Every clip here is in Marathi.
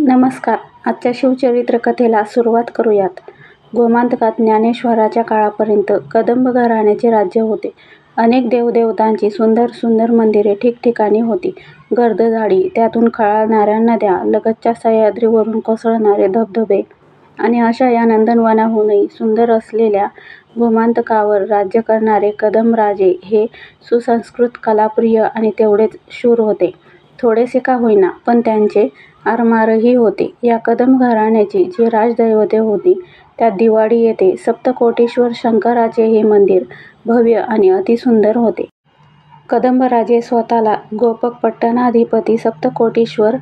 नमस्कार. आजच्या शिवचरित्र कथेला सुरुवात करूयात. गोमांतकात ज्ञानेश्वराच्या काळापर्यंत कदंब घराण्याचे राज्य होते. अनेक देवदेवतांची सुंदर सुंदर मंदिरे ठिकठिकाणी होती. गर्द झाडी, त्यातून खळाळणाऱ्या नद्या, लगतच्या सह्याद्रीवरून कोसळणारे धबधबे आणि अशा या नंदनवनाहूनही सुंदर असलेल्या गोमांतकावर राज्य करणारे कदंब राजे हे सुसंस्कृत, कलाप्रिय आणि तेवढेच शूर होते. थोडेसे का होईना, पण त्यांचे आरमारही होते. या कदंब घराण्याची जी राजदैवते होती, त्यात दिवाडी येथे सप्तकोटीश्वर शंकराचे हे मंदिर भव्य आणि अतिसुंदर होते. कदंबराजे स्वतःला गोपकपट्टणाधिपती सप्तकोटीश्वर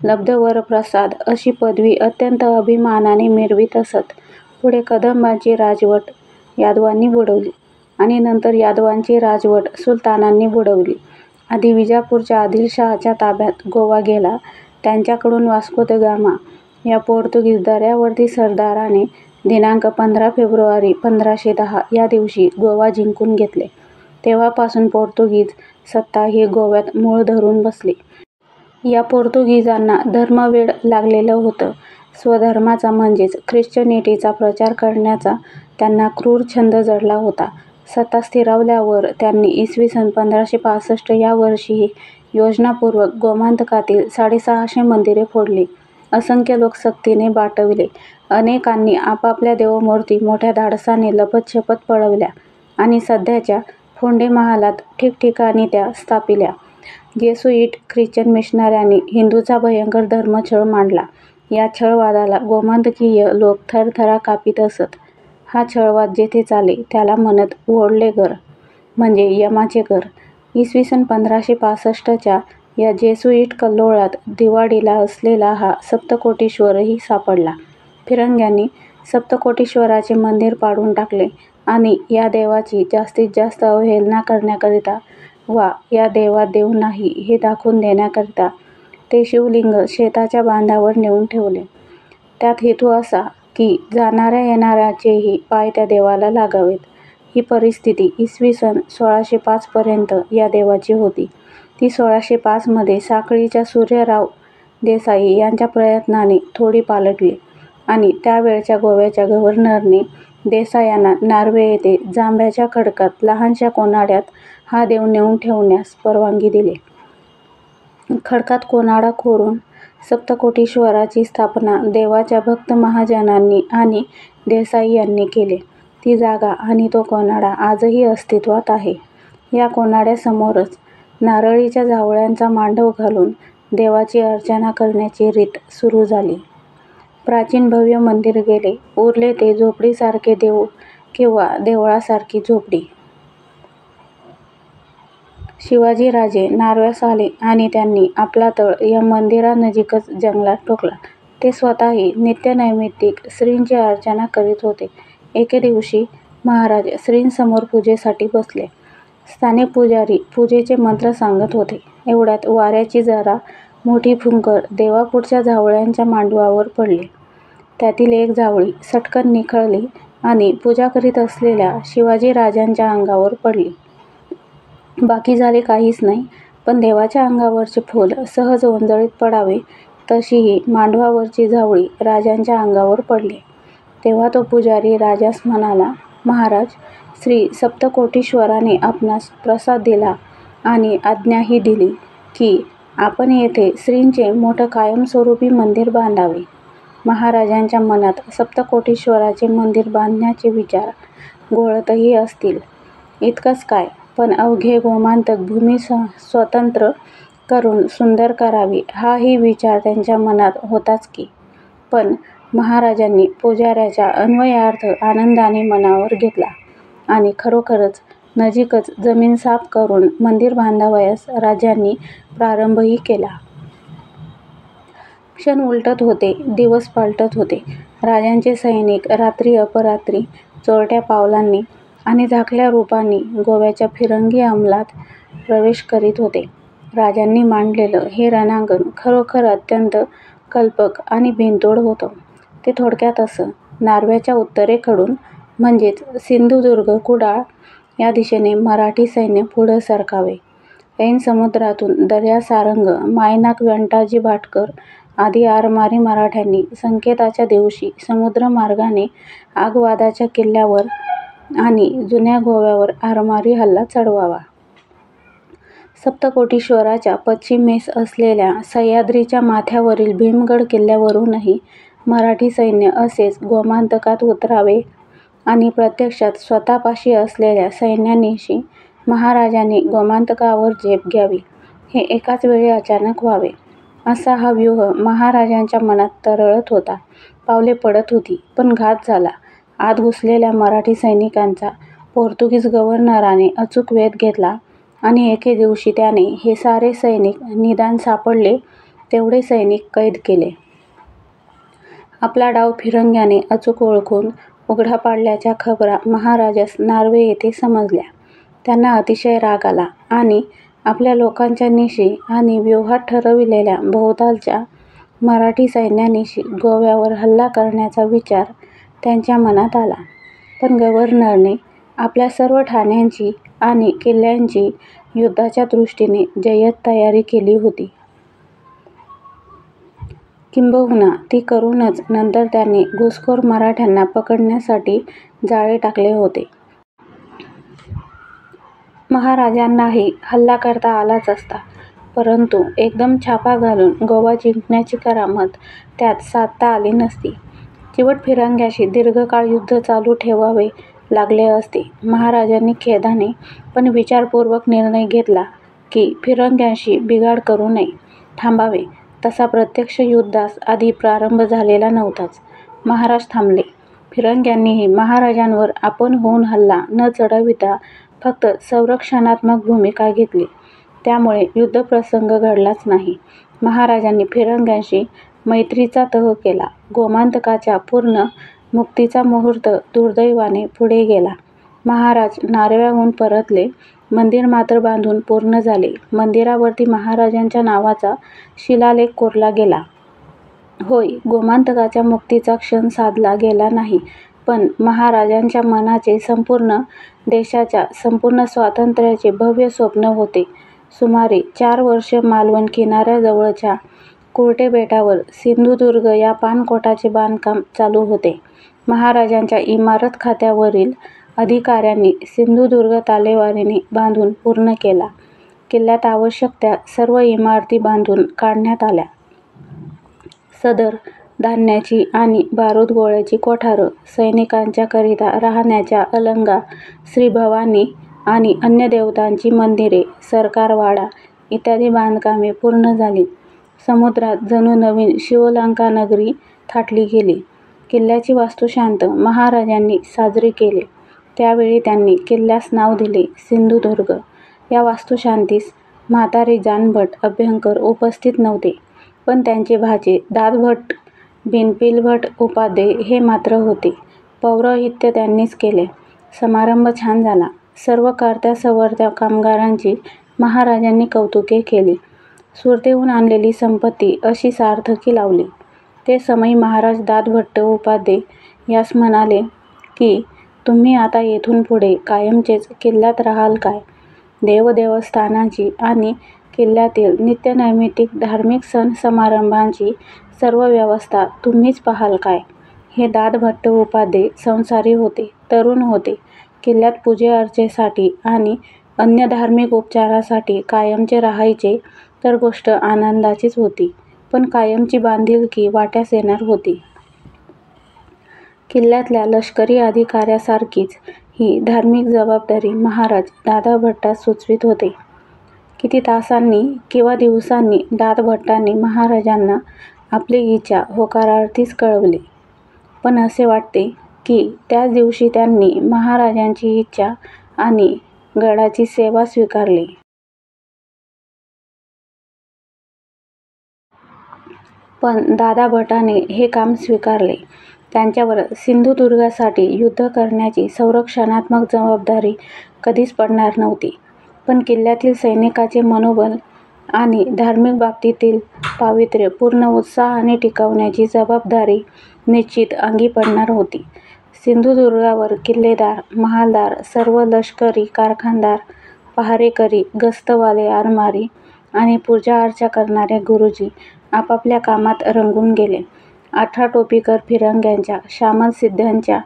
लब्धवरप्रसाद अशी पदवी अत्यंत अभिमानाने मिरवीत असत. पुढे कदंबांची राजवट यादवांनी बुडवली आणि नंतर यादवांची राजवट सुलतानांनी बुडवली. आधी विजापूरच्या आदिलशहाच्या ताब्यात गोवा गेला. त्यांच्याकडून वास्को द गामा या पोर्तुगीज दऱ्यावर्दी सरदाराने दिनांक 15 फेब्रुवारी 1510 या दिवशी गोवा जिंकून घेतले. तेव्हापासून पोर्तुगीज सत्ता ही गोव्यात मूळ धरून बसली. या पोर्तुगीजांना धर्मवेड लागलेलं होतं. स्वधर्माचा म्हणजेच ख्रिश्चनिटीचा प्रचार करण्याचा त्यांना क्रूर छंद जडला होता. सत्ता स्थिरावल्यावर त्यांनी इ. स. 1565 या वर्षीही योजनापूर्वक गोमांतकातील 650 मंदिरे फोडली. असंख्य लोक सक्तीने बाटविले. अनेकांनी आपापल्या देवमूर्ती मोठ्या धाडसाने लपत-छपत पळवल्या आणि सध्याच्या फोंडे महालात ठिकठिकाणी त्या स्थापिल्या. जेसुईट ख्रिश्चन मिशनऱ्यांनी हिंदूचा भयंकर धर्मछळ मांडला. या छळवादाला गोमांतकीय लोक थरथरा कापीत असत. हा छळवाद जेथे चाले त्याला म्हणत वोडले घर, म्हणजे यमाचे घर. इ. स. 1565 या जेसुईट कल्लोळात दिवाडीला असलेला हा सप्तकोटीश्वरही सापडला. फिरंग्यांनी सप्तकोटीश्वराचे मंदिर पाडून टाकले आणि या देवाची जास्तीत जास्त अवहेलना करण्याकरिता वा या देवात देव नाही हे दाखवून देण्याकरिता ते शिवलिंग शेताच्या बांधावर नेऊन ठेवले. त्यात हेतू असा की जाणाऱ्या येणाऱ्याचेही पाय त्या देवाला लागावेत. ही परिस्थिती इ. स. 1605 पर्यंत या देवाची होती. ती 1605 मध्ये साखळीच्या सूर्यराव देसाई यांच्या प्रयत्नाने थोडी पालटली आणि त्यावेळच्या गोव्याच्या गव्हर्नरने देसायांना नार्वे येथे जांभ्याच्या खडकात लहानशा कोनाड्यात हा देव नेऊन ठेवण्यास परवानगी दिली. खडकात कोनाडा कोरून सप्तकोटीश्वराची स्थापना देवाच्या भक्त महाजनांनी आणि देसाई यांनी केली. ती जागा आणि तो कोनाडा आजही अस्तित्वात आहे. या कोनाड्यासमोरच नारळीच्या जावळ्यांचा मांडव घालून देवाची अर्चना करण्याची रीत सुरू झाली. प्राचीन भव्य मंदिर गेले, उरले ते झोपडीसारखे देऊळ किंवा देवळासारखी झोपडी. शिवाजीराजे नार्व्यास आले आणि त्यांनी आपला तळ या मंदिरानजीकच जंगलात ठोकला. ते स्वतःही नित्यनैमित्तिक श्रींची अर्चना करीत होते. एके दिवशी महाराज श्रींसमोर पूजेसाठी बसले. स्थानिक पुजारी पूजेचे मंत्र सांगत होते. एवढ्यात वाऱ्याची जरा मोठी फुंकर देवापुढच्या जावळ्यांच्या मांडवावर पडली. त्यातील एक जावळी सटकन निखळली आणि पूजा करीत असलेल्या शिवाजीराजांच्या अंगावर पडली. बाकी झाले काहीच नाही, पण देवाच्या अंगावरचे फूल सहज ओंजळीत पडावे तशी ही मांडवावरची जावळी राजांच्या अंगावर पडली. तेव्हा तो पुजारी राजास म्हणाला, महाराज, श्री सप्तकोटीश्वराने आपणास प्रसाद दिला आणि आज्ञाही दिली की आपण येथे श्रींचे मोठं कायमस्वरूपी मंदिर बांधावे. महाराजांच्या मनात सप्तकोटीश्वराचे मंदिर बांधण्याचे विचार घोळतही असतील. इतकंच काय, पण अवघे गोमांतक भूमी स्वतंत्र करून सुंदर करावी हाही विचार त्यांच्या मनात होताच की. पण महाराजांनी पुजाऱ्याच्या अन्वयार्थ आनंदाने मनावर घेतला आणि खरोखरच नजीकच जमीन साफ करून मंदिर बांधावयास राजांनी प्रारंभही केला. क्षण उलटत होते, दिवस पालटत होते. राजांचे सैनिक रात्री अपरात्री चोरट्या पावलांनी आणि झाकल्या रूपांनी गोव्याच्या फिरंगी अंमलात प्रवेश करीत होते. राजांनी मांडलेलं हे रणांगण खरोखर अत्यंत कल्पक आणि बिनतोड होतं. ते थोडक्यात असं: नार्व्याच्या उत्तरेकडून म्हणजेच सिंधुदुर्ग, कुडाळ या दिशेने मराठी सैन्य पुढं सरकावे. ऐन समुद्रातून दर्या सारंग, मायनाक, व्यंटाजी भाटकर आधी आरमारी मराठ्यांनी संकेताच्या दिवशी समुद्रमार्गाने आग्वादाच्या किल्ल्यावर आणि जुन्या गोव्यावर आरमारी हल्ला चढवावा. सप्तकोटीश्वराच्या पश्चिमेस असलेल्या सह्याद्रीच्या माथ्यावरील भीमगड किल्ल्यावरूनही मराठी सैन्य असेच गोमंतकात उतरावे आणि प्रत्यक्षात स्वतःपाशी असलेल्या सैन्यानिशी महाराजांनी गोमंतकावर झेप घ्यावी, हे एकाच वेळी अचानक व्हावे, असा हा व्यूह महाराजांच्या मनात तरळत होता. पावले पडत होती, पण घात झाला. आत घुसलेल्या मराठी सैनिकांचा पोर्तुगीज गव्हर्नराने अचूक वेध घेतला आणि एके दिवशी त्याने हे सारे सैनिक, निदान सापडले तेवढे सैनिक कैद केले. आपला डाव फिरंग्याने अचूक ओळखून उघडा पाडल्याच्या खबरा महाराजास नार्वे येथे समजल्या. त्यांना अतिशय राग आला आणि आपल्या लोकांच्या निशी आणि व्यूहात ठरविलेल्या भोवतालच्या मराठी सैन्यानिशी गोव्यावर हल्ला करण्याचा विचार त्यांच्या मनात आला. पण गव्हर्नरने आपल्या सर्व ठाण्यांची आणि किल्ल्यांची युद्धाच्या दृष्टीने जय्यत तयारी केली होती. किंबहुना ती करूनच नंतर त्यांनी घुसखोर मराठ्यांना पकडण्यासाठी जाळे टाकले होते. महाराजांनाही हल्ला करता आलाच असता, परंतु एकदम छापा घालून गोवा जिंकण्याची करामत त्यात साधता आली नसती. चिवट फिरंग्याशी दीर्घकाळ युद्ध चालू ठेवावे लागले असते. महाराजांनी खेदाने पण विचारपूर्वक निर्णय घेतला की फिरंग्यांशी बिघाड करू नये, थांबावे. तसा प्रत्यक्ष युद्धास आधी प्रारंभ झालेला नव्हताच. महाराज थांबले. फिरंग्यांनीही महाराजांवर आपणहून हल्ला न चढविता फक्त संरक्षणात्मक भूमिका घेतली. त्यामुळे युद्धप्रसंग घडलाच नाही. महाराजांनी फिरंग्यांशी मैत्रीचा तह केला. गोमंतकाच्या पूर्ण मुक्तीचा मुहूर्त दुर्दैवाने पुढे गेला. महाराज नार्व्याहून परतले. मंदिर मात्र बांधून पूर्ण झाले. मंदिरावरती महाराजांच्या नावाचा शिलालेख कोरला गेला. होय, गोमंतकाच्या मुक्तीचा क्षण साधला गेला नाही, पण महाराजांच्या मनाचे संपूर्ण देशाच्या संपूर्ण स्वातंत्र्याचे भव्य स्वप्न होते. सुमारे 4 वर्ष मालवण किनाऱ्याजवळच्या कुर्टे बेटावर सिंधुदुर्ग या पाणकोटाचे बांधकाम चालू होते. महाराजांच्या इमारत खात्यावरील अधिकाऱ्यांनी सिंधुदुर्ग तालेवारीने बांधून पूर्ण केला. किल्ल्यात आवश्यक त्या सर्व इमारती बांधून काढण्यात आल्या. सदर धान्याची आणि बारूद गोळ्याची कोठारं, सैनिकांच्या करिता राहण्याच्या अलंगा, श्रीभवानी आणि अन्य देवतांची मंदिरे, सरकारवाडा इत्यादी बांधकामे पूर्ण झाली. समुद्रात जणू नवीन शिवलंकानगरी थाटली गेली. किल्ल्याची वास्तुशांत महाराजांनी साजरी केली. त्यावेळी त्यांनी किल्ल्यास नाव दिले सिंधुदुर्ग. या वास्तुशांतीस म्हातारे जानभट अभ्यंकर उपस्थित नव्हते, पण त्यांचे भाचे दादभट्ट बिनपिलभट उपाध्ये हे मात्र होते. पौरोहित्य त्यांनीच केले. समारंभ छान झाला. सर्व कर्त्या-सवरत्या कामगारांची महाराजांनी कौतुके केली. सुरतेहून आणलेली संपत्ती अशी सार्थकी लावली. ते समयी महाराज दादभट्ट उपाध्ये यास म्हणाले की, तुम्ही आता येथून पुढे कायमचेच किल्ल्यात राहाल काय? देवदेवस्थानाची आणि किल्ल्यातील नित्यनैमित्तिक धार्मिक सण समारंभांची सर्व व्यवस्था तुम्हीच पाहाल काय? हे दादभट्ट उपाध्ये संसारी होते, तरुण होते. किल्ल्यात पूजे-अर्चेसाठी आणि अन्य धार्मिक उपचारासाठी कायमचे राहायचे तर गोष्ट आनंदाचीच होती, पण कायमची बांधिलकी वाट्यास येणार होती. किल्ल्यातल्या लष्करी अधिकाऱ्यासारखीच ही धार्मिक जबाबदारी महाराज दादाभट्टास सुचवीत होते. किती तासांनी किंवा दिवसांनी दादभट्टांनी महाराजांना आपली इच्छा होकारार्थीच कळवली. पण असे वाटते की त्याच दिवशी त्यांनी महाराजांची इच्छा आणि गडाची सेवा स्वीकारली. पण दादाभट्टाने हे काम स्वीकारले. त्यांच्यावर सिंधुदुर्गासाठी युद्ध करण्याची संरक्षणात्मक जबाबदारी कधीच पडणार नव्हती. पण किल्ल्यातील सैनिकांचे मनोबल आणि धार्मिक बाबतीतील पावित्र्य पूर्ण उत्साहाने टिकवण्याची जबाबदारी निश्चित अंगी पडणार होती. सिंधुदुर्गावर किल्लेदार, महालदार, सर्व लष्करी कारखानदार, पहारेकरी, गस्तवाले, आरमारी आणि पूजा-अर्चा करणारे गुरुजी आपापल्या कामात रंगून गेले. 18 टोपीकर फिरंग्यांच्या, श्यामल सिद्ध्यांच्या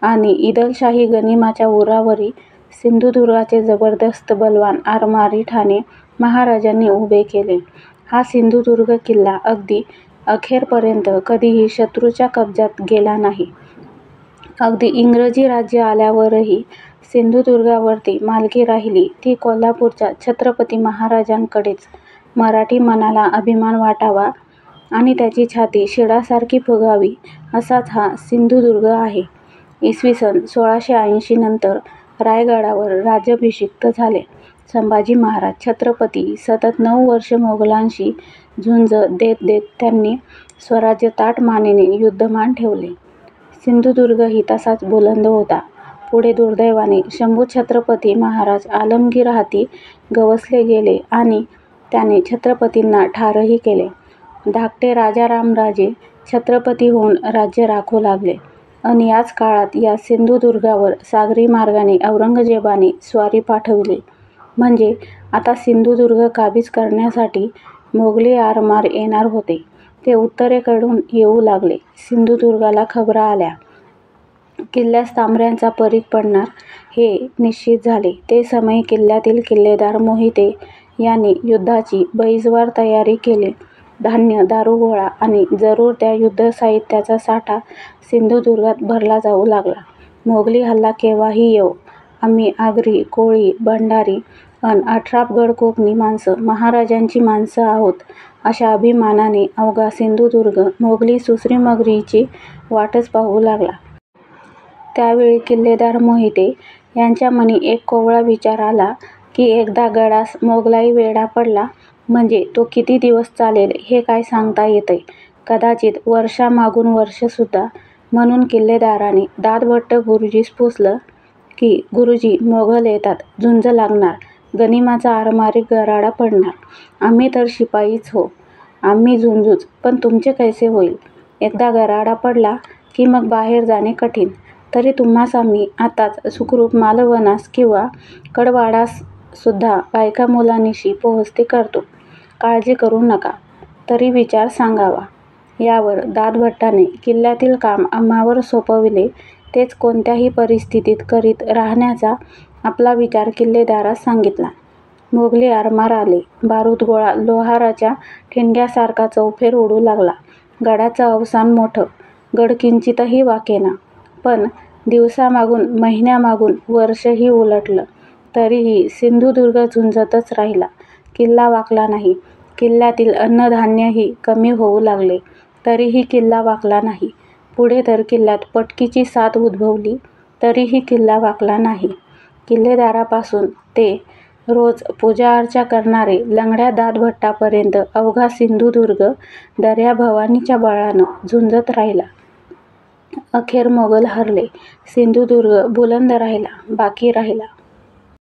आणि इदलशाही गनिमाच्या उरावरी सिंधुदुर्गाचे जबरदस्त बलवान आरमारी ठाणे महाराजांनी उभे केले. हा सिंधुदुर्ग किल्ला अगदी अखेरपर्यंत कधीही शत्रूच्या कब्जात गेला नाही. अगदी इंग्रजी राज्य आल्यावरही सिंधुदुर्गावरती मालकी राहिली ती कोल्हापूरच्या छत्रपती महाराजांकडेच. मराठी मनाला अभिमान वाटावा आणि त्याची छाती शिडासारखी फुगावी असाच हा सिंधुदुर्ग आहे. इसवी सन 1680 नंतर रायगडावर राज्याभिषिक्त झाले संभाजी महाराज छत्रपती. सतत 9 वर्ष मोगलांशी झुंज देत देत त्यांनी स्वराज्य ताठ मानेने युद्धमान ठेवले. सिंधुदुर्गही तसाच बुलंद होता. पुढे दुर्दैवाने शंभू छत्रपती महाराज आलमगीर हाती गवसले गेले आणि त्याने छत्रपतींना ठारही केले. धाकटे राजारामराजे छत्रपती होऊन राज्य राखू लागले आणि याच काळात या सिंधुदुर्गावर सागरी मार्गाने औरंगजेबाने स्वारी पाठविली. म्हणजे आता सिंधुदुर्ग काबीज करण्यासाठी मोगली आरमार येणार होते. ते उत्तरेकडून येऊ लागले. सिंधुदुर्गाला खबरा आल्या. किल्ल्यास तांबऱ्यांचा परीघ पडणार हे निश्चित झाले. ते समयी किल्ल्यातील किल्लेदार मोहिते यांनी युद्धाची बैजवार तयारी केली. धान्य, दारुगोळा आणि जरूर त्या युद्धसाहित्याचा साठा सिंधुदुर्गात भरला जाऊ लागला. मोगली हल्ला केव्हाही येवो, आम्ही आगरी, कोळी, भंडारी अन 18 गडकोकणी माणसं महाराजांची माणसं आहोत अशा अभिमानाने अवघा सिंधुदुर्ग मोगली सुसरीमगरीची वाटच पाहू लागला. त्यावेळी किल्लेदार मोहिते यांच्या मनी एक कोवळा विचार आला की एकदा गडास मोगलाई वेढा पडला म्हणजे तो किती दिवस चालेल हे काय सांगता येतंय. कदाचित वर्षामागून वर्षसुद्धा. म्हणून किल्लेदाराने दातभट्ट गुरुजीस पुसलं की गुरुजी मोगल येतात, झुंज लागणार, गनिमाचा आरमारी गराडा पडणार. आम्ही तर शिपाईच हो, आम्ही झुंजूच, पण तुमचे कैसे होईल. एकदा गराडा पडला की मग बाहेर जाणे कठीण. तरी तुम्हास आम्ही आताच सुखरूप मालवणास किंवा कडवाडास सुद्धा बायका मुलांनिशी पोहोचते करतो. काळजी करू नका. तरी विचार सांगावा. यावर दातभट्टाने किल्ल्यातील काम आम्हावर सोपविले तेच कोणत्याही परिस्थितीत करीत राहण्याचा आपला विचार किल्लेदारास सांगितला. मोगली आरमार आले. बारूदगोळा लोहाराच्या ठिणग्यासारखा चौफेर उडू लागला. गडाचं अवसान मोठं. गड किंचितही वाकेना. पण दिवसामागून महिन्यामागून वर्षही उलटलं तरीही सिंधुदुर्ग झुंजतच राहिला. किल्ला वाकला नाही. किल्ल्यातील अन्नधान्यही कमी होऊ लागले तरीही किल्ला वाकला नाही. पुढे तर किल्ल्यात पटकीची साथ उद्भवली तरीही किल्ला वाकला नाही. किल्लेदारापासून ते रोज पूजाअर्चा करणारे लंगड्या दातभट्टापर्यंत अवघा सिंधुदुर्ग दर्या भवानीच्या बळानं झुंजत राहिला. अखेर मोगल हरले. सिंधुदुर्ग बुलंद राहिला, बाकी राहिला.